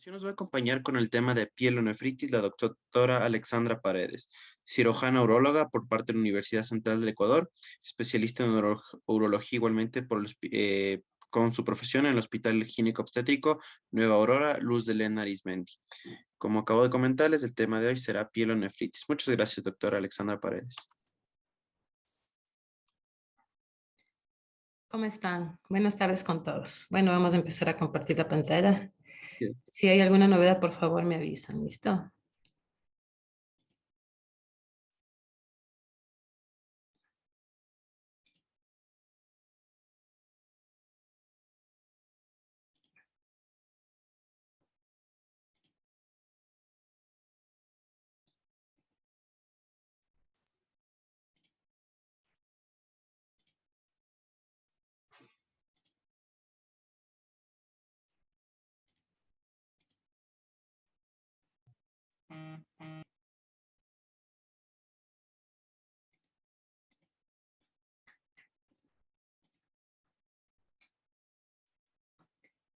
Sí nos va a acompañar con el tema de pielonefritis la doctora Alexandra Paredes, cirujana uróloga por parte de la Universidad Central del Ecuador, especialista en urología igualmente con su profesión en el Hospital Gineco Obstétrico Nueva Aurora Luz de Lena Arizmendi. Como acabo de comentarles, el tema de hoy será pielonefritis. Muchas gracias, doctora Alexandra Paredes. ¿Cómo están? Buenas tardes con todos. Bueno, vamos a empezar a compartir la pantalla. Si hay alguna novedad, por favor, me avisan. ¿Listo?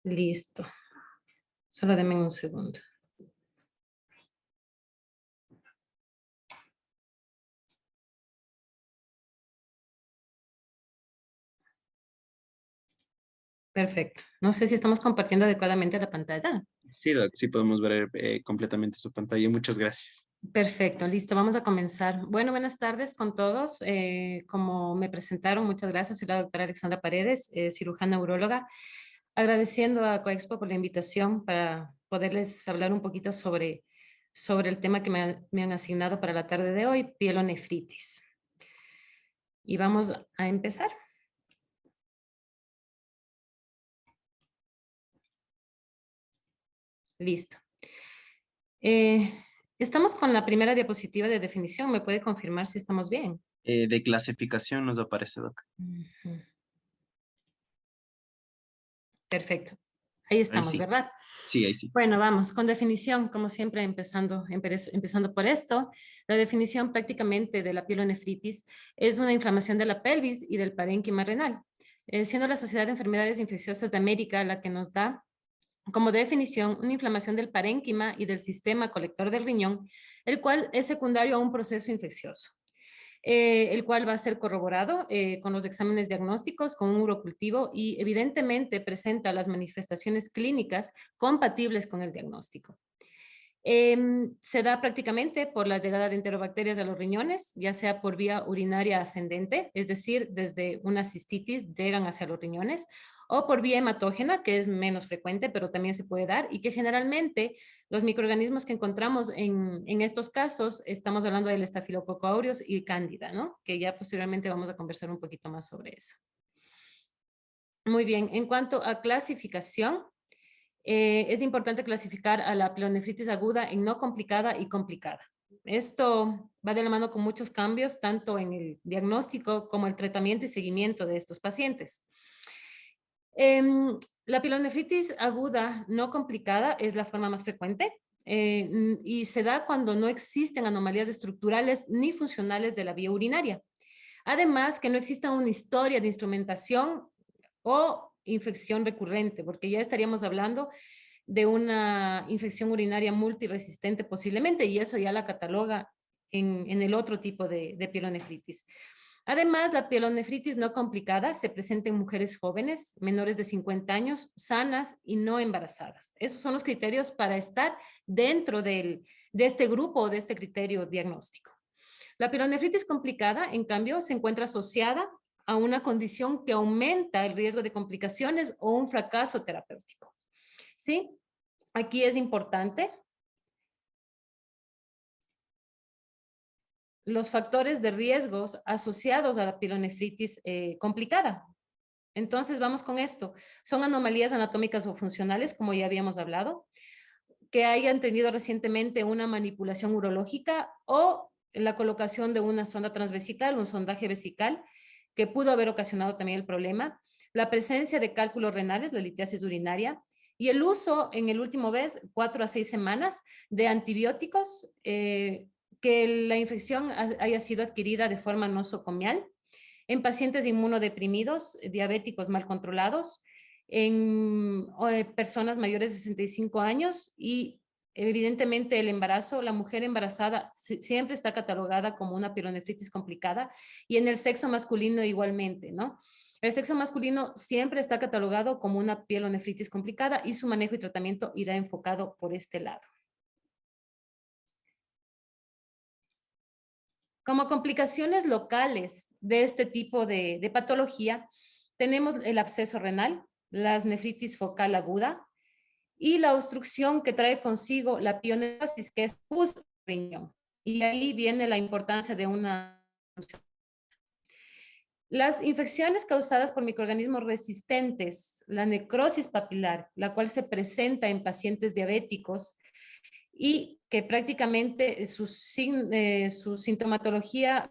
Listo. Solo denme un segundo. Perfecto. No sé si estamos compartiendo adecuadamente la pantalla. Sí, doc, sí podemos ver completamente su pantalla. Muchas gracias. Perfecto, listo. Vamos a comenzar. Bueno, buenas tardes con todos. Como me presentaron, muchas gracias. Soy la doctora Alexandra Paredes, cirujana uróloga. Agradeciendo a Coexpo por la invitación para poderles hablar un poquito sobre el tema que me han asignado para la tarde de hoy, pielonefritis. Y vamos a empezar. Listo. Estamos con la primera diapositiva de definición. ¿Me puede confirmar si estamos bien? De clasificación nos aparece, doc. Ujú. Perfecto. Ahí Ahí estamos, sí, ¿verdad? sí, ahí sí. Bueno, vamos con definición, como siempre, empezando por esto. La definición prácticamente de la pielonefritis es una inflamación de la pelvis y del parénquima renal, siendo la Sociedad de Enfermedades Infecciosas de América la que nos da como definición una inflamación del parénquima y del sistema colector del riñón, el cual es secundario a un proceso infeccioso. El cual va a ser corroborado con los exámenes diagnósticos, con un urocultivo y evidentemente presenta las manifestaciones clínicas compatibles con el diagnóstico. Se da prácticamente por la llegada de enterobacterias a los riñones, ya sea por vía urinaria ascendente, es decir, desde una cistitis llegan hacia los riñones, o por vía hematógena, que es menos frecuente, pero también se puede dar, y que generalmente los microorganismos que encontramos en estos casos, estamos hablando del estafilococo aureus y cándida, ¿no? Que ya posteriormente vamos a conversar un poquito más sobre eso. Muy bien, en cuanto a clasificación, es importante clasificar a la pielonefritis aguda en no complicada y complicada. Esto va de la mano con muchos cambios, tanto en el diagnóstico como el tratamiento y seguimiento de estos pacientes. La pielonefritis aguda no complicada es la forma más frecuente y se da cuando no existen anomalías estructurales ni funcionales de la vía urinaria. Además, que no exista una historia de instrumentación o infección recurrente, porque ya estaríamos hablando de una infección urinaria multiresistente posiblemente, y eso ya la cataloga en el otro tipo de pielonefritis. Además, la pielonefritis no complicada se presenta en mujeres jóvenes, menores de 50 años, sanas y no embarazadas. Esos son los criterios para estar dentro de este grupo o de este criterio diagnóstico. La pielonefritis complicada, en cambio, se encuentra asociada a una condición que aumenta el riesgo de complicaciones o un fracaso terapéutico. ¿Sí? Aquí es importante los factores de riesgos asociados a la pielonefritis complicada. Entonces, vamos con esto. Son anomalías anatómicas o funcionales, como ya habíamos hablado, que hayan tenido recientemente una manipulación urológica o la colocación de una sonda transvesical, un sondaje vesical, que pudo haber ocasionado también el problema, la presencia de cálculos renales, la litiasis urinaria, y el uso en el último mes, 4 a 6 semanas, de antibióticos, que la infección haya sido adquirida de forma nosocomial, en pacientes inmunodeprimidos, diabéticos mal controlados, en personas mayores de 65 años y evidentemente el embarazo, la mujer embarazada siempre está catalogada como una pielonefritis complicada y en el sexo masculino igualmente, ¿no? El sexo masculino siempre está catalogado como una pielonefritis complicada y su manejo y tratamiento irá enfocado por este lado. Como complicaciones locales de este tipo de patología, tenemos el absceso renal, la nefritis focal aguda y la obstrucción que trae consigo la pioneurosis, que es justo el riñón. Y ahí viene la importancia de una... Las infecciones causadas por microorganismos resistentes, la necrosis papilar, la cual se presenta en pacientes diabéticos, y que prácticamente su sintomatología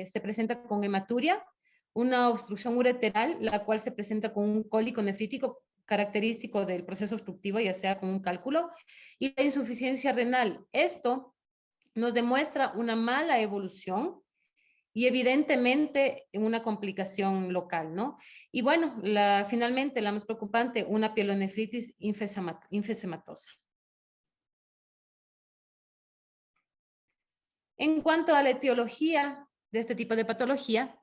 se presenta con hematuria, una obstrucción ureteral, la cual se presenta con un cólico nefrítico característico del proceso obstructivo, ya sea con un cálculo, y la insuficiencia renal. Esto nos demuestra una mala evolución y evidentemente una complicación local, ¿no? Y bueno, finalmente la más preocupante, una pielonefritis infesematosa. En cuanto a la etiología de este tipo de patología,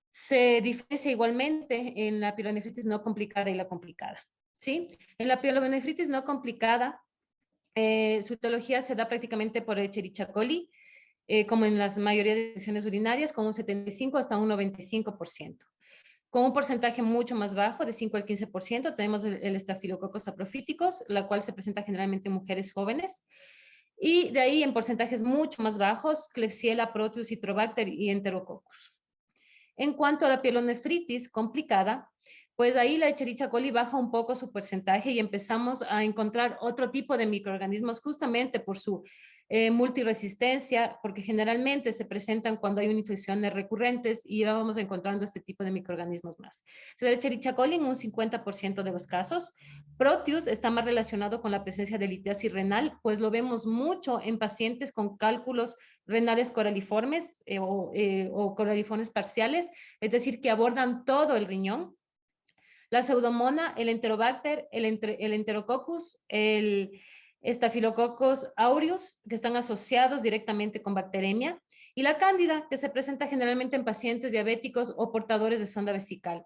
se diferencia igualmente en la pielonefritis no complicada y la complicada, ¿sí? En la pielonefritis no complicada, su etiología se da prácticamente por Escherichia coli, como en la mayoría de infecciones urinarias, con un 75 hasta un 95%. Con un porcentaje mucho más bajo, de 5 al 15%, tenemos el Staphylococcus saprophyticus, la cual se presenta generalmente en mujeres jóvenes. Y de ahí en porcentajes mucho más bajos, Klebsiella, Proteus, Citrobacter y Enterococcus. En cuanto a la pielonefritis complicada, pues ahí la Escherichia coli baja un poco su porcentaje y empezamos a encontrar otro tipo de microorganismos justamente por su multiresistencia, porque generalmente se presentan cuando hay infecciones recurrentes y vamos encontrando este tipo de microorganismos más. La Escherichia coli en un 50% de los casos. Proteus está más relacionado con la presencia de litiasis renal, pues lo vemos mucho en pacientes con cálculos renales coraliformes o coraliformes parciales, es decir, que abordan todo el riñón. La pseudomona, el enterobacter, el enterococcus, el Staphylococcus aureus, que están asociados directamente con bacteremia, y la cándida, que se presenta generalmente en pacientes diabéticos o portadores de sonda vesical.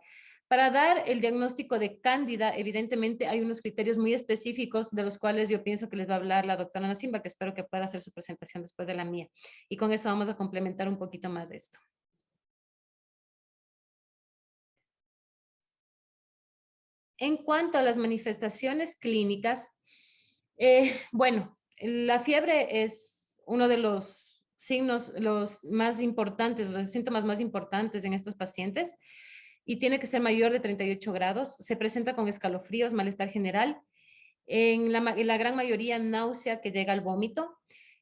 Para dar el diagnóstico de cándida, evidentemente hay unos criterios muy específicos de los cuales yo pienso que les va a hablar la doctora Nasimba, que espero que pueda hacer su presentación después de la mía. Y con eso vamos a complementar un poquito más de esto. En cuanto a las manifestaciones clínicas, bueno, la fiebre es uno de los signos los más importantes, los síntomas más importantes en estos pacientes y tiene que ser mayor de 38 grados. Se presenta con escalofríos, malestar general, en la gran mayoría náusea que llega al vómito.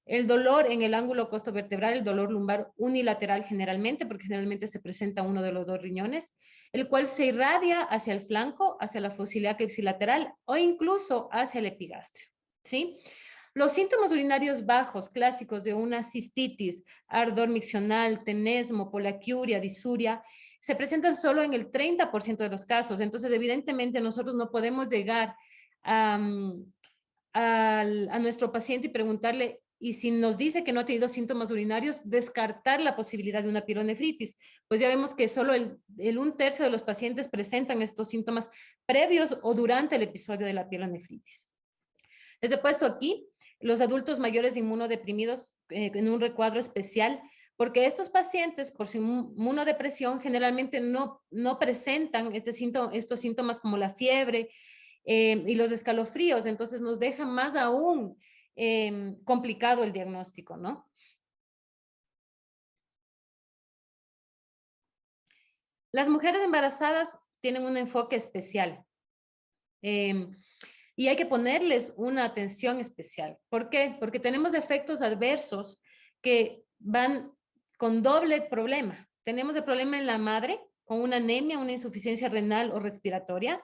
El dolor en el ángulo costovertebral, el dolor lumbar unilateral generalmente, porque generalmente se presenta uno de los dos riñones, el cual se irradia hacia el flanco, hacia la fosa ilíaca ipsilateral o incluso hacia el epigastrio, ¿sí? Los síntomas urinarios bajos clásicos de una cistitis, ardor miccional, tenesmo, polaquiuria, disuria, se presentan solo en el 30% de los casos. Entonces, evidentemente, nosotros no podemos llegar a, a nuestro paciente y preguntarle, y si nos dice que no ha tenido síntomas urinarios, descartar la posibilidad de una pielonefritis. Pues ya vemos que solo el 1/3 de los pacientes presentan estos síntomas previos o durante el episodio de la pielonefritis. Les he puesto aquí los adultos mayores inmunodeprimidos en un recuadro especial, porque estos pacientes por su inmunodepresión generalmente no presentan estos síntomas como la fiebre y los escalofríos, entonces nos deja más aún complicado el diagnóstico, ¿no? Las mujeres embarazadas tienen un enfoque especial y hay que ponerles una atención especial. ¿Por qué? Porque tenemos efectos adversos que van con doble problema. Tenemos el problema en la madre con una anemia, una insuficiencia renal o respiratoria,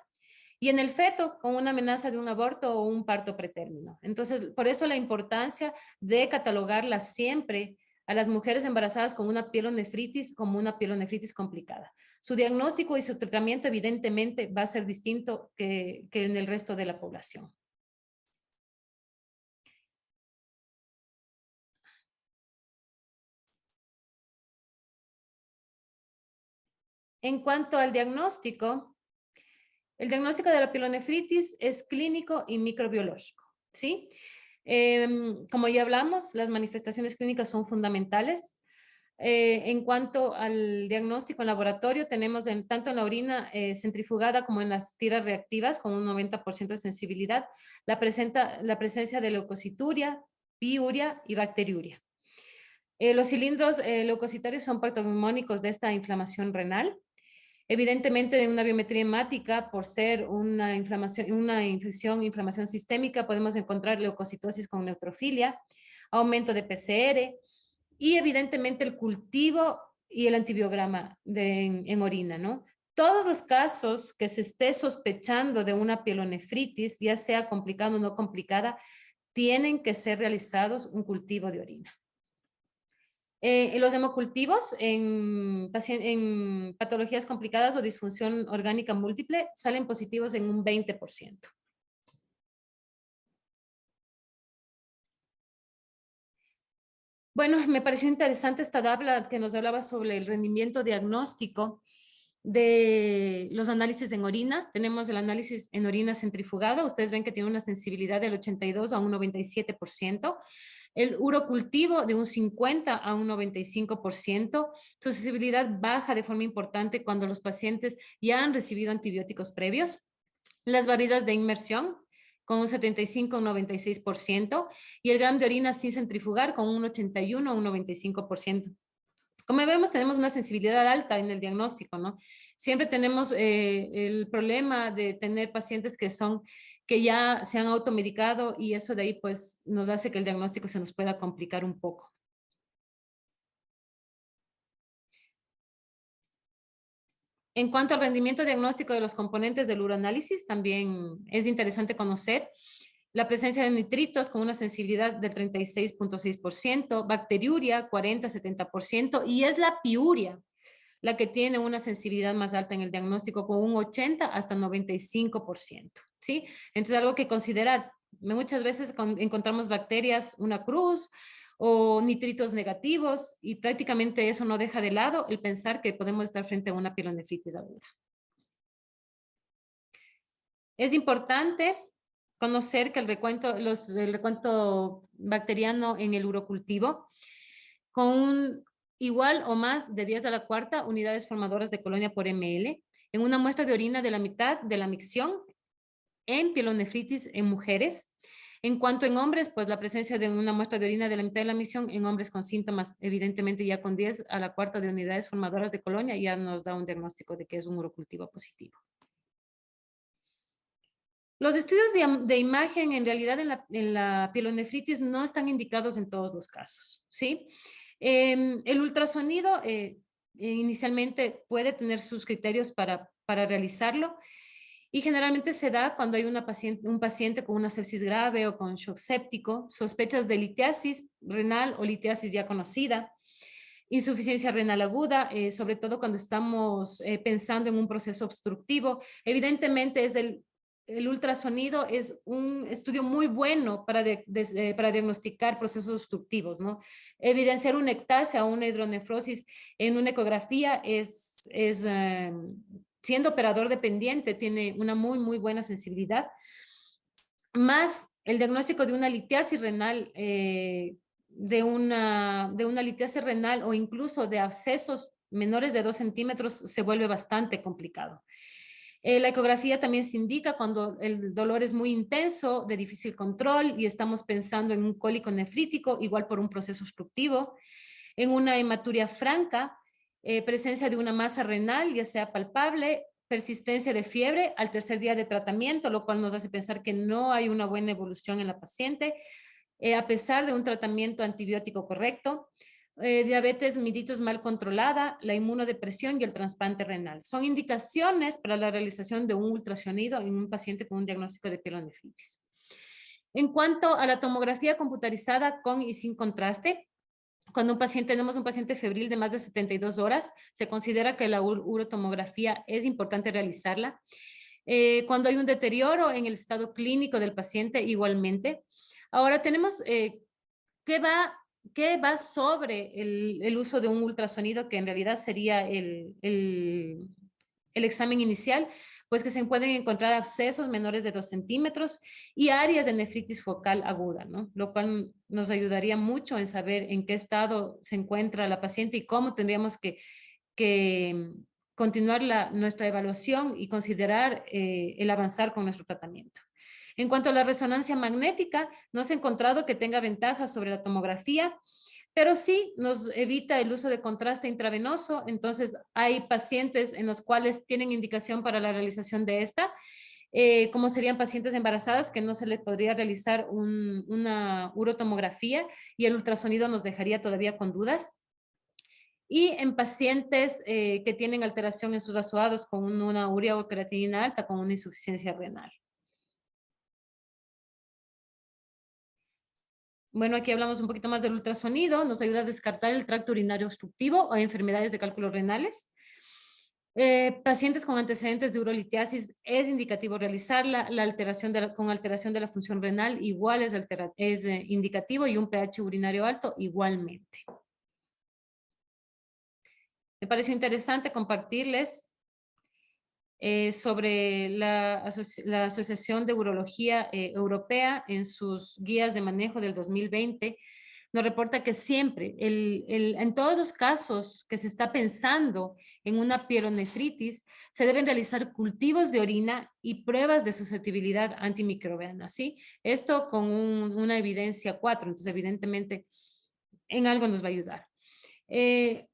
y en el feto con una amenaza de un aborto o un parto pretérmino. Entonces, por eso la importancia de catalogarla siempre a las mujeres embarazadas con una pielonefritis como una pielonefritis complicada. Su diagnóstico y su tratamiento evidentemente va a ser distinto que en el resto de la población. En cuanto al diagnóstico, el diagnóstico de la pielonefritis es clínico y microbiológico, ¿sí? Como ya hablamos, las manifestaciones clínicas son fundamentales. En cuanto al diagnóstico en laboratorio, tenemos tanto en la orina centrifugada como en las tiras reactivas, con un 90% de sensibilidad, la presencia de leucocituria, piuria y bacteriuria. Los cilindros leucocitarios son patognomónicos de esta inflamación renal. Evidentemente, de una biometría hemática, por ser una inflamación sistémica, podemos encontrar leucocitosis con neutrofilia, aumento de PCR y evidentemente el cultivo y el antibiograma en orina, ¿no? Todos los casos que se esté sospechando de una pielonefritis, ya sea complicada o no complicada, tienen que ser realizados un cultivo de orina. Los hemocultivos en patologías complicadas o disfunción orgánica múltiple salen positivos en un 20%. Bueno, me pareció interesante esta tabla que nos hablaba sobre el rendimiento diagnóstico de los análisis en orina. Tenemos el análisis en orina centrifugada. Ustedes ven que tiene una sensibilidad del 82 a un 97%. El urocultivo de un 50 a un 95%. Su sensibilidad baja de forma importante cuando los pacientes ya han recibido antibióticos previos. Las variedades de inmersión con un 75 a un 96%, y el gramo de orina sin centrifugar con un 81 a un 95%. Como vemos, tenemos una sensibilidad alta en el diagnóstico, ¿no? Siempre tenemos el problema de tener pacientes que ya se han automedicado, y eso de ahí pues nos hace que el diagnóstico se nos pueda complicar un poco. En cuanto al rendimiento diagnóstico de los componentes del uroanálisis, también es interesante conocer la presencia de nitritos con una sensibilidad del 36.6%, bacteriuria 40-70%, y es la piuria la que tiene una sensibilidad más alta en el diagnóstico con un 80 hasta 95%, ¿sí? Entonces, algo que considerar. Muchas veces encontramos bacterias, una cruz o nitritos negativos, y prácticamente eso no deja de lado el pensar que podemos estar frente a una pielonefritis aguda. Es importante conocer que el recuento bacteriano en el urocultivo con un igual o más de 10 a la cuarta unidades formadoras de colonia por ml en una muestra de orina de la mitad de la micción en pielonefritis en mujeres. En cuanto en hombres, pues la presencia de una muestra de orina de la mitad de la micción en hombres con síntomas, evidentemente ya con 10 a la cuarta de unidades formadoras de colonia, ya nos da un diagnóstico de que es un urocultivo positivo. Los estudios de imagen en realidad en la pielonefritis no están indicados en todos los casos, ¿sí? El ultrasonido inicialmente puede tener sus criterios para realizarlo, y generalmente se da cuando hay un paciente con una sepsis grave o con shock séptico, sospechas de litiasis renal o litiasis ya conocida, insuficiencia renal aguda, sobre todo cuando estamos pensando en un proceso obstructivo. Evidentemente el ultrasonido es un estudio muy bueno para diagnosticar procesos obstructivos, ¿no? Evidenciar una ectasia o una hidronefrosis en una ecografía siendo operador dependiente, tiene una muy buena sensibilidad. Más el diagnóstico de una litiasis renal, de una litiasis renal o incluso de abscesos menores de 2 centímetros se vuelve bastante complicado. La ecografía también se indica cuando el dolor es muy intenso, de difícil control, y estamos pensando en un cólico nefrítico, igual por un proceso obstructivo, en una hematuria franca, presencia de una masa renal, ya sea palpable, persistencia de fiebre al tercer día de tratamiento, lo cual nos hace pensar que no hay una buena evolución en la paciente, a pesar de un tratamiento antibiótico correcto. Diabetes mellitus mal controlada, la inmunodepresión y el trasplante renal. Son indicaciones para la realización de un ultrasonido en un paciente con un diagnóstico de pielonefritis. En cuanto a la tomografía computarizada con y sin contraste, Cuando tenemos un paciente febril de más de 72 horas, se considera que la urotomografía es importante realizarla. Cuando hay un deterioro en el estado clínico del paciente, igualmente. Ahora tenemos ¿qué va, qué va sobre el uso de un ultrasonido, que en realidad sería el examen inicial? Pues que se pueden encontrar abscesos menores de 2 centímetros y áreas de nefritis focal aguda, ¿no? Lo cual nos ayudaría mucho en saber en qué estado se encuentra la paciente y cómo tendríamos que continuar nuestra evaluación y considerar el avanzar con nuestro tratamiento. En cuanto a la resonancia magnética, no se ha encontrado que tenga ventajas sobre la tomografía, pero sí nos evita el uso de contraste intravenoso. Entonces, hay pacientes en los cuales tienen indicación para la realización de esta, como serían pacientes embarazadas que no se les podría realizar una urotomografía y el ultrasonido nos dejaría todavía con dudas. Y en pacientes que tienen alteración en sus azoados con una urea o creatinina alta, con una insuficiencia renal. Bueno, aquí hablamos un poquito más del ultrasonido. Nos ayuda a descartar el tracto urinario obstructivo o enfermedades de cálculos renales. Pacientes con antecedentes de urolitiasis es indicativo realizarla. Con alteración de la función renal igual es indicativo, y un pH urinario alto igualmente. Me pareció interesante compartirles sobre la Asociación de Urología Europea en sus guías de manejo del 2020. Nos reporta que siempre, en todos los casos que se está pensando en una pielonefritis, se deben realizar cultivos de orina y pruebas de susceptibilidad antimicrobiana, ¿sí? Esto con una evidencia 4, entonces evidentemente en algo nos va a ayudar.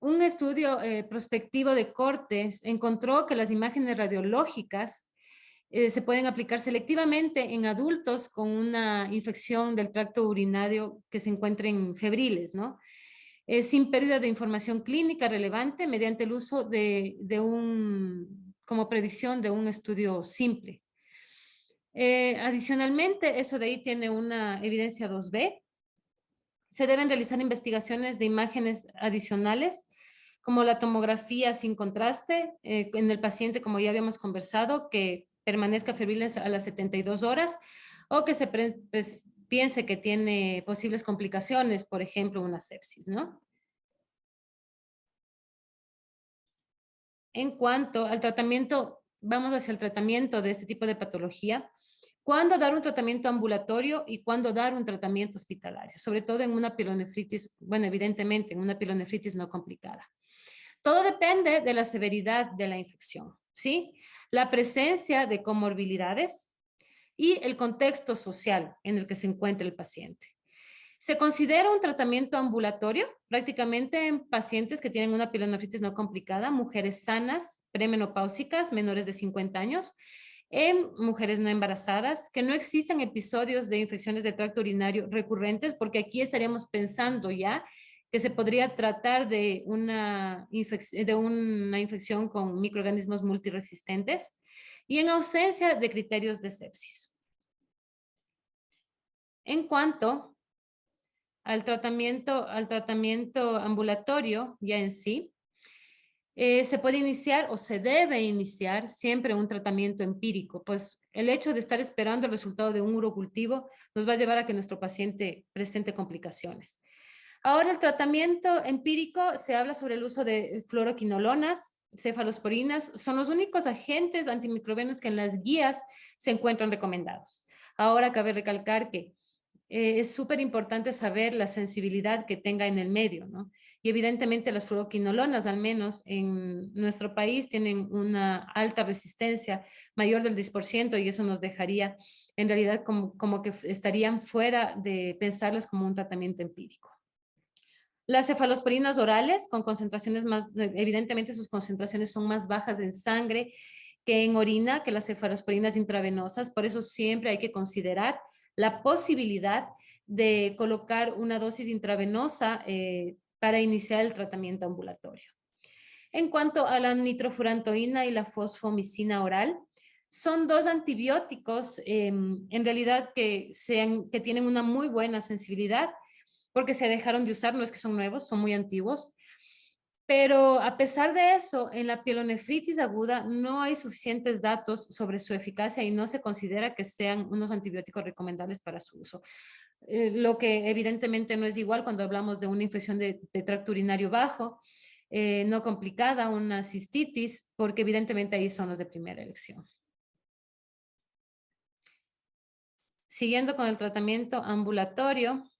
Un estudio prospectivo de Cortes encontró que las imágenes radiológicas se pueden aplicar selectivamente en adultos con una infección del tracto urinario que se encuentren febriles, ¿no? Sin pérdida de información clínica relevante mediante el uso como predicción de un estudio simple. Adicionalmente, eso de ahí tiene una evidencia 2B. Se deben realizar investigaciones de imágenes adicionales, como la tomografía sin contraste en el paciente, como ya habíamos conversado, que permanezca febril a las 72 horas, o que se pues, piense que tiene posibles complicaciones, por ejemplo, una sepsis, ¿no? En cuanto al tratamiento, vamos hacia el tratamiento de este tipo de patología. ¿Cuándo dar un tratamiento ambulatorio y cuándo dar un tratamiento hospitalario? Sobre todo en una pielonefritis, bueno, evidentemente en una pielonefritis no complicada. Todo depende de la severidad de la infección, ¿sí? La presencia de comorbilidades y el contexto social en el que se encuentra el paciente. Se considera un tratamiento ambulatorio prácticamente en pacientes que tienen una pielonefritis no complicada, mujeres sanas, premenopáusicas, menores de 50 años, en mujeres no embarazadas, que no existen episodios de infecciones de tracto urinario recurrentes, porque aquí estaríamos pensando ya que se podría tratar de una infección con microorganismos multiresistentes, y en ausencia de criterios de sepsis. En cuanto al tratamiento ambulatorio ya en sí, se puede iniciar o se debe iniciar siempre un tratamiento empírico, pues el hecho de estar esperando el resultado de un urocultivo nos va a llevar a que nuestro paciente presente complicaciones. Ahora, el tratamiento empírico se habla sobre el uso de fluoroquinolonas, cefalosporinas, son los únicos agentes antimicrobianos que en las guías se encuentran recomendados. Ahora, cabe recalcar que es súper importante saber la sensibilidad que tenga en el medio, ¿no? Y evidentemente las fluoroquinolonas, al menos en nuestro país, tienen una alta resistencia, mayor del 10%, y eso nos dejaría en realidad como que estarían fuera de pensarlas como un tratamiento empírico. Las cefalosporinas orales, con concentraciones más, evidentemente sus concentraciones son más bajas en sangre que en orina, que las cefalosporinas intravenosas, por eso siempre hay que considerar la posibilidad de colocar una dosis intravenosa para iniciar el tratamiento ambulatorio. En cuanto a la nitrofurantoína y la fosfomicina oral, son dos antibióticos en realidad que tienen una muy buena sensibilidad. porque se dejaron de usar, no es que son nuevos, son muy antiguos. Pero a pesar de eso, en la pielonefritis aguda no hay suficientes datos sobre su eficacia y no se considera que sean unos antibióticos recomendables para su uso. Lo que evidentemente no es igual cuando hablamos de una infección de tracto urinario bajo, no complicada, una cistitis, porque evidentemente ahí son los de primera elección. Siguiendo con el tratamiento ambulatorio,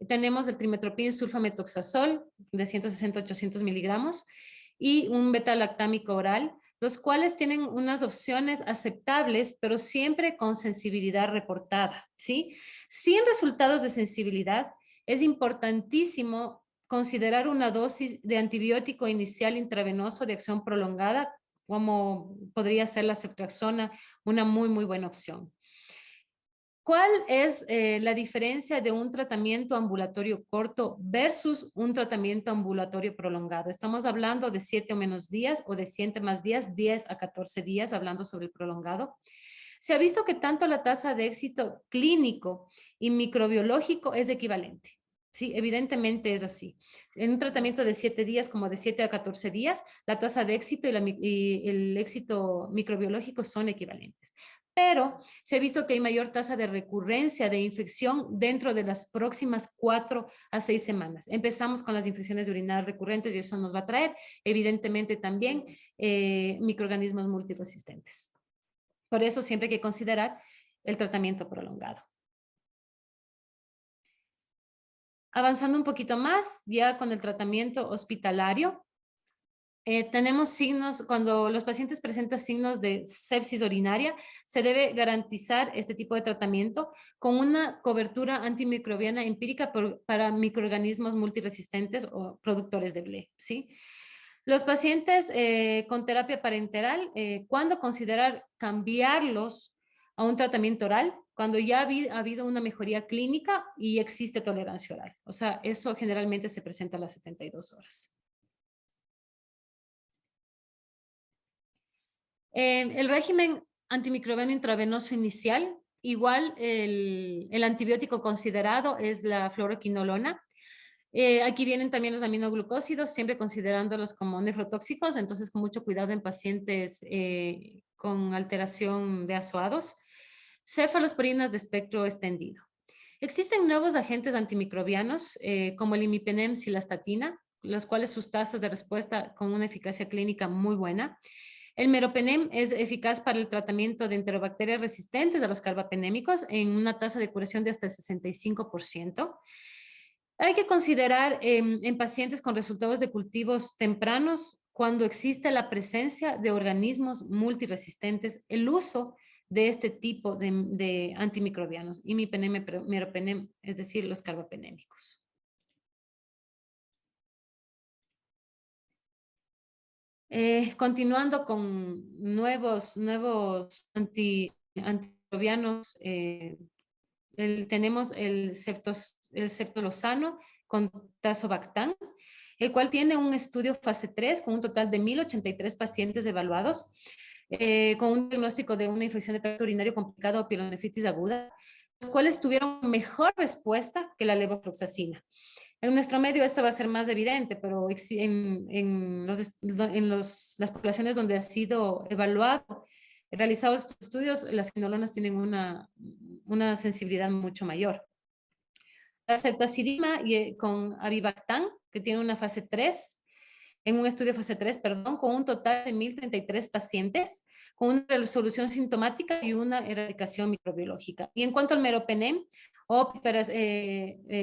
tenemos el trimetoprim sulfametoxazol de 160 a 800 miligramos y un beta-lactámico oral, los cuales tienen unas opciones aceptables, pero siempre con sensibilidad reportada, ¿sí? Sin resultados de sensibilidad, es importantísimo considerar una dosis de antibiótico inicial intravenoso de acción prolongada, como podría ser la ceftriaxona, una muy, muy buena opción. ¿Cuál es la diferencia de un tratamiento ambulatorio corto versus un tratamiento ambulatorio prolongado? Estamos hablando de 7 o menos días o de 7 más días, 10 a 14 días, hablando sobre el prolongado. Se ha visto que tanto la tasa de éxito clínico y microbiológico es equivalente. Sí, evidentemente es así. En un tratamiento de 7 días como de 7 a 14 días, la tasa de éxito y el éxito microbiológico son equivalentes. Pero se ha visto que hay mayor tasa de recurrencia de infección dentro de las próximas 4 a 6 semanas. Empezamos con las infecciones urinarias recurrentes y eso nos va a traer, evidentemente, también microorganismos multiresistentes. Por eso siempre hay que considerar el tratamiento prolongado. Avanzando un poquito más, ya con el tratamiento hospitalario, tenemos signos, cuando los pacientes presentan signos de sepsis urinaria, se debe garantizar este tipo de tratamiento con una cobertura antimicrobiana empírica para microorganismos multiresistentes o productores de BLE, ¿sí? Los pacientes con terapia parenteral, ¿cuándo considerar cambiarlos a un tratamiento oral? Cuando ya ha habido una mejoría clínica y existe tolerancia oral. O sea, eso generalmente se presenta a las 72 horas. El régimen antimicrobiano intravenoso inicial, igual el antibiótico considerado es la fluoroquinolona. Aquí vienen también los aminoglucósidos, siempre considerándolos como nefrotóxicos, entonces con mucho cuidado en pacientes con alteración de azoados. Cefalosporinas de espectro extendido. Existen nuevos agentes antimicrobianos como el imipenem cilastatina, los cuales sus tasas de respuesta con una eficacia clínica muy buena. El meropenem es eficaz para el tratamiento de enterobacterias resistentes a los carbapenémicos en una tasa de curación de hasta el 65%. Hay que considerar en pacientes con resultados de cultivos tempranos, cuando existe la presencia de organismos multiresistentes, el uso de este tipo de antimicrobianos, imipenem, meropenem, es decir, los carbapenémicos. Continuando con nuevos antimicrobianos, tenemos el ceftolozano con tazobactam, el cual tiene un estudio fase 3 con un total de 1.083 pacientes evaluados, con un diagnóstico de una infección de tracto urinario complicado o pielonefritis aguda, los cuales tuvieron mejor respuesta que la levofloxacina. En nuestro medio esto va a ser más evidente, pero las poblaciones donde ha sido evaluado, realizados estos estudios, las quinolonas tienen una sensibilidad mucho mayor. La ceftazidima con avibactam, que tiene una fase 3, en un estudio fase 3, perdón, con un total de 1.033 pacientes, con una resolución sintomática y una erradicación microbiológica. Y en cuanto al meropenem o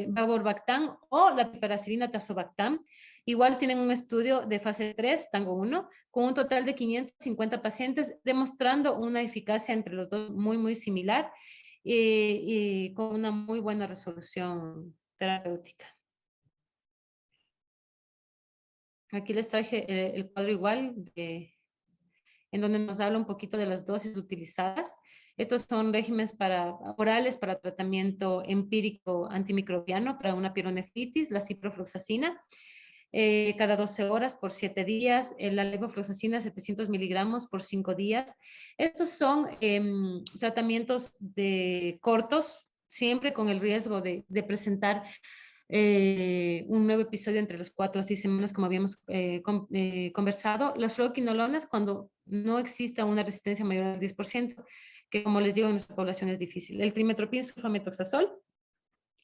vaborbactam o la piperacilina tazobactam, igual tienen un estudio de fase 3, Tango 1, con un total de 550 pacientes, demostrando una eficacia entre los dos muy, muy similar y con una muy buena resolución terapéutica. Aquí les traje el cuadro igual en donde nos habla un poquito de las dosis utilizadas. Estos son regímenes orales para tratamiento empírico antimicrobiano para una pielonefritis, la ciprofloxacina, cada 12 horas por 7 días, la levofloxacina 700 miligramos por 5 días. Estos son tratamientos cortos, siempre con el riesgo de presentar un nuevo episodio entre los 4 a 6 semanas, como habíamos conversado. Las fluoroquinolonas, cuando no exista una resistencia mayor al 10%, que como les digo, en nuestra población es difícil. El trimmetoprim sulfametoxazol,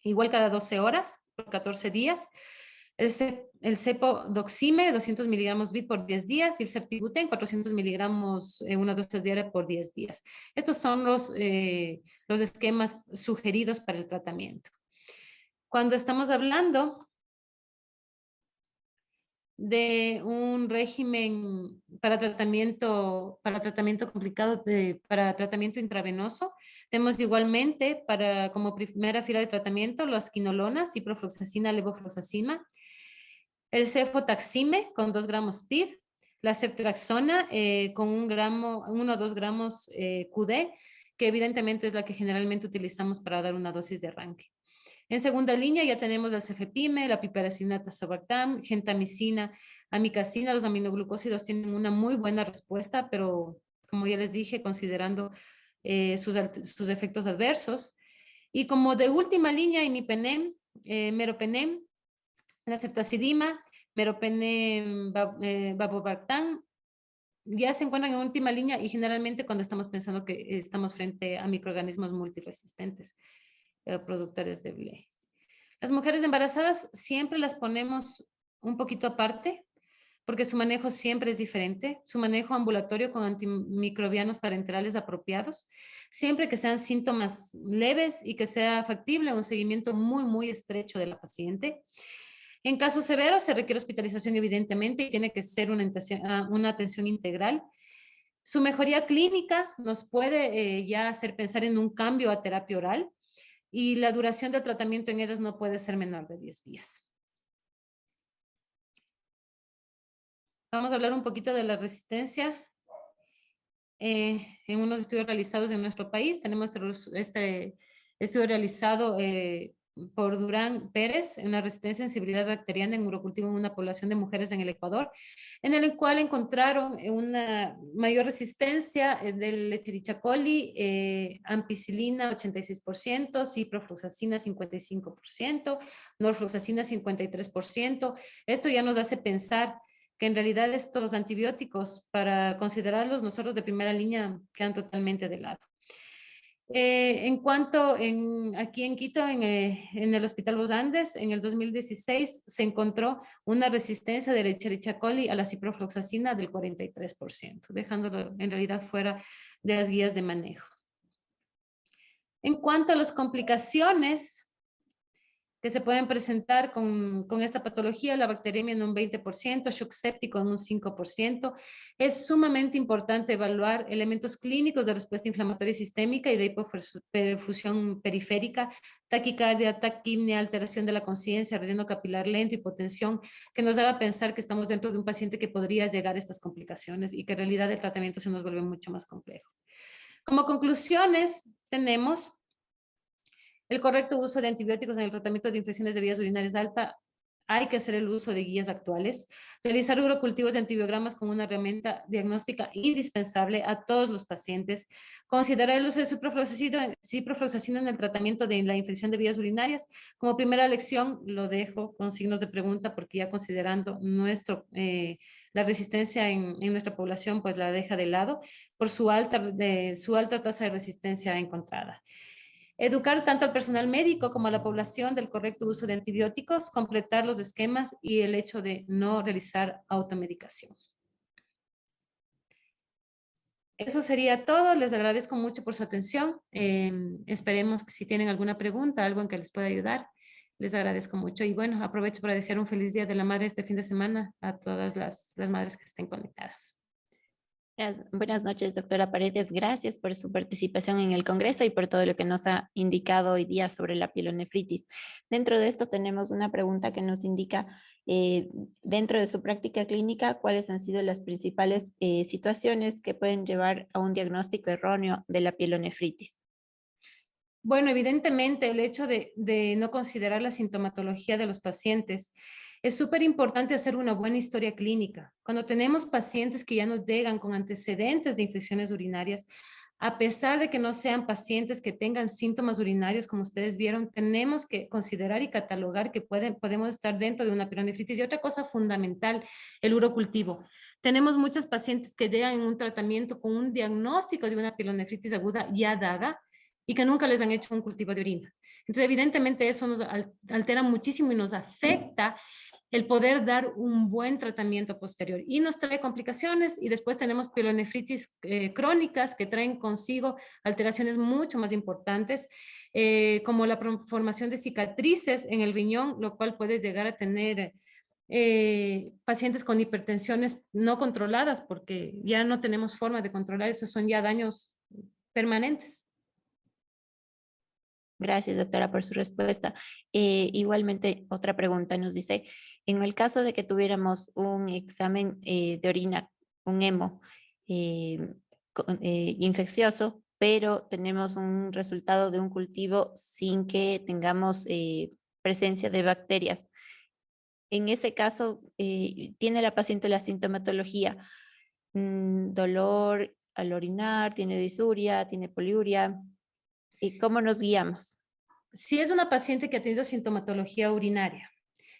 igual cada 12 horas, por 14 días. El cepodoxime, 200 miligramos BID por 10 días, y el certibuten, 400 miligramos en una dosis diaria por 10 días. Estos son los esquemas sugeridos para el tratamiento. Cuando estamos hablando de un régimen para tratamiento complicado, para tratamiento intravenoso, tenemos igualmente como primera fila de tratamiento las quinolonas, ciprofloxacina, levofloxacina, el cefotaxime con 2 gramos TID, la ceftriaxona con 1 o 2 gramos QD, que evidentemente es la que generalmente utilizamos para dar una dosis de arranque. En segunda línea ya tenemos la cefepime, la piperacinata tazobactam, gentamicina, amicacina. Los aminoglucósidos tienen una muy buena respuesta, pero como ya les dije, considerando sus efectos adversos. Y como de última línea, imipenem, meropenem, la ceftazidima, meropenem, bavobactam, ya se encuentran en última línea y generalmente cuando estamos pensando que estamos frente a microorganismos multiresistentes productores de BLE. Las mujeres embarazadas siempre las ponemos un poquito aparte porque su manejo siempre es diferente, su manejo ambulatorio con antimicrobianos parenterales apropiados, siempre que sean síntomas leves y que sea factible un seguimiento muy, muy estrecho de la paciente. En casos severos se requiere hospitalización evidentemente y tiene que ser una atención integral. Su mejoría clínica nos puede ya hacer pensar en un cambio a terapia oral y la duración del tratamiento en ellas no puede ser menor de 10 días. Vamos a hablar un poquito de la resistencia. En unos estudios realizados en nuestro país, tenemos este estudio realizado por Durán Pérez, una resistencia y sensibilidad bacteriana en urocultivo en una población de mujeres en el Ecuador, en el cual encontraron una mayor resistencia del Escherichia coli, ampicilina 86%, ciprofloxacina 55%, norfloxacina 53%. Esto ya nos hace pensar que en realidad estos antibióticos, para considerarlos nosotros de primera línea, quedan totalmente de lado. Aquí en Quito, en el Hospital Los Andes, en el 2016 se encontró una resistencia de Escherichia coli a la ciprofloxacina del 43%, dejándolo en realidad fuera de las guías de manejo. En cuanto a las complicaciones que se pueden presentar con esta patología, la bacteriemia en un 20%, shock séptico en un 5%. Es sumamente importante evaluar elementos clínicos de respuesta inflamatoria sistémica y de hipoperfusión periférica, taquicardia, taquipnea, alteración de la conciencia, relleno capilar lento, hipotensión, que nos haga pensar que estamos dentro de un paciente que podría llegar a estas complicaciones y que en realidad el tratamiento se nos vuelve mucho más complejo. Como conclusiones, tenemos el correcto uso de antibióticos en el tratamiento de infecciones de vías urinarias altas. Hay que hacer el uso de guías actuales. Realizar urocultivos de antibiogramas como una herramienta diagnóstica indispensable a todos los pacientes. Considerar el uso de ciprofloxacina en el tratamiento de la infección de vías urinarias. Como primera lección, lo dejo con signos de pregunta porque ya considerando la resistencia en nuestra población, pues la deja de lado por su alta tasa de resistencia encontrada. Educar tanto al personal médico como a la población del correcto uso de antibióticos, completar los esquemas y el hecho de no realizar automedicación. Eso sería todo. Les agradezco mucho por su atención. Esperemos que si tienen alguna pregunta, algo en que les pueda ayudar, les agradezco mucho. Y bueno, aprovecho para desear un feliz Día de la Madre este fin de semana a todas las madres que estén conectadas. Buenas noches, doctora Paredes. Gracias por su participación en el Congreso y por todo lo que nos ha indicado hoy día sobre la pielonefritis. Dentro de esto tenemos una pregunta que nos indica, dentro de su práctica clínica, ¿cuáles han sido las principales situaciones que pueden llevar a un diagnóstico erróneo de la pielonefritis? Bueno, evidentemente el hecho de no considerar la sintomatología de los pacientes es súper importante hacer una buena historia clínica. Cuando tenemos pacientes que ya nos llegan con antecedentes de infecciones urinarias, A pesar de que no sean pacientes que tengan síntomas urinarios, como ustedes vieron, tenemos que considerar y catalogar que podemos estar dentro de una pielonefritis. Y otra cosa fundamental, el urocultivo. Tenemos muchos pacientes que llegan en un tratamiento con un diagnóstico de una pielonefritis aguda ya dada y que nunca les han hecho un cultivo de orina. Entonces, evidentemente, eso nos altera muchísimo y nos afecta el poder dar un buen tratamiento posterior y nos trae complicaciones y después tenemos pielonefritis crónicas que traen consigo alteraciones mucho más importantes como la formación de cicatrices en el riñón, lo cual puede llegar a tener pacientes con hipertensiones no controladas porque ya no tenemos forma de controlar, esos son ya daños permanentes. Gracias, doctora, por su respuesta. Igualmente, otra pregunta nos dice, en el caso de que tuviéramos un examen de orina, un hemo infeccioso, pero tenemos un resultado de un cultivo sin que tengamos presencia de bacterias. En ese caso, tiene la paciente la sintomatología, dolor al orinar, tiene disuria, tiene poliuria. ¿Y cómo nos guiamos? Si es una paciente que ha tenido sintomatología urinaria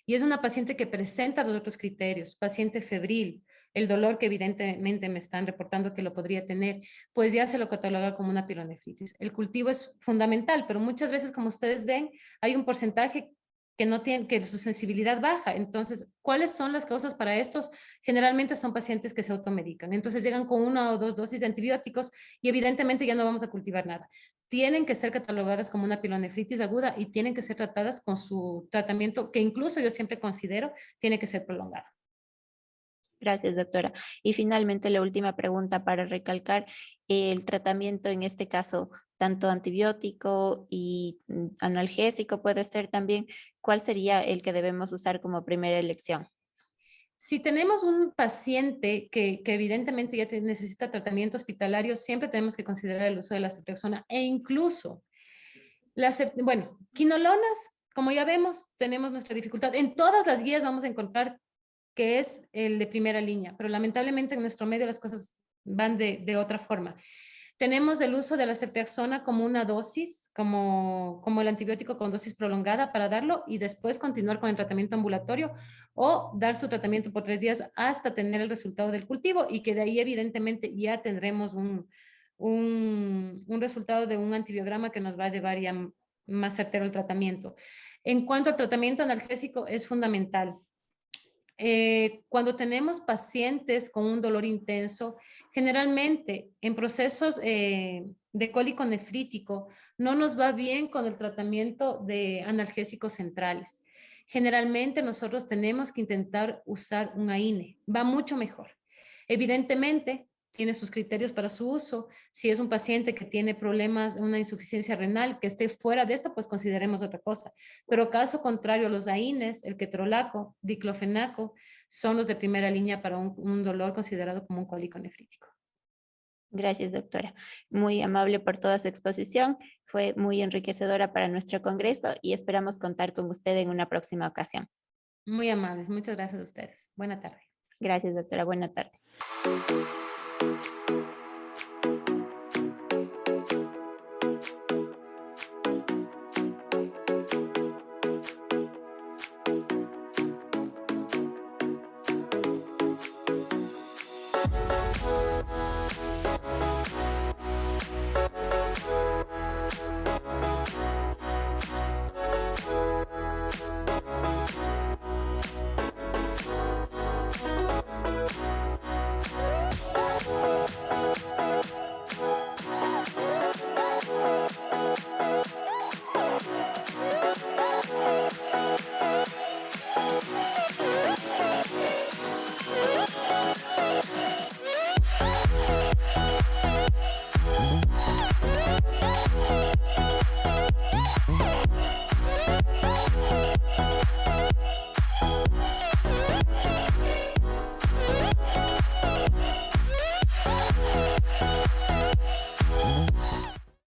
y es una paciente que presenta los otros criterios, paciente febril, el dolor que evidentemente me están reportando que lo podría tener, pues ya se lo cataloga como una pielonefritis. El cultivo es fundamental, pero muchas veces, como ustedes ven, hay un porcentaje que no tienen, que su sensibilidad baja. Entonces, ¿cuáles son las causas para estos? Generalmente son pacientes que se automedican. Entonces llegan con 1 o 2 dosis de antibióticos y evidentemente ya no vamos a cultivar nada. Tienen que ser catalogadas como una pielonefritis aguda y tienen que ser tratadas con su tratamiento, que incluso yo siempre considero tiene que ser prolongado. Gracias, doctora. Y finalmente, la última pregunta para recalcar, el tratamiento en este caso, tanto antibiótico y analgésico puede ser también, ¿cuál sería el que debemos usar como primera elección? Si tenemos un paciente que evidentemente ya necesita tratamiento hospitalario, siempre tenemos que considerar el uso de la ceftriaxona e incluso, bueno, quinolonas, como ya vemos, tenemos nuestra dificultad. En todas las guías vamos a encontrar que es el de primera línea, pero lamentablemente en nuestro medio las cosas van de otra forma. Tenemos el uso de la ceftriaxona como una dosis, como el antibiótico con dosis prolongada para darlo y después continuar con el tratamiento ambulatorio o dar su tratamiento por 3 días hasta tener el resultado del cultivo y que de ahí evidentemente ya tendremos un resultado de un antibiograma que nos va a llevar ya más certero el tratamiento. En cuanto al tratamiento analgésico, es fundamental. Cuando tenemos pacientes con un dolor intenso, generalmente en procesos de cólico nefrítico no nos va bien con el tratamiento de analgésicos centrales. Generalmente nosotros tenemos que intentar usar un AINE, va mucho mejor. Evidentemente, tiene sus criterios para su uso. Si es un paciente que tiene problemas, una insuficiencia renal, que esté fuera de esto, pues consideremos otra cosa. Pero caso contrario, los AINES, el ketorolaco, diclofenaco, son los de primera línea para un dolor considerado como un cólico nefrítico. Gracias, doctora. Muy amable por toda su exposición. Fue muy enriquecedora para nuestro congreso y esperamos contar con usted en una próxima ocasión. Muy amables. Muchas gracias a ustedes. Buena tarde. Gracias, doctora. Buena tarde.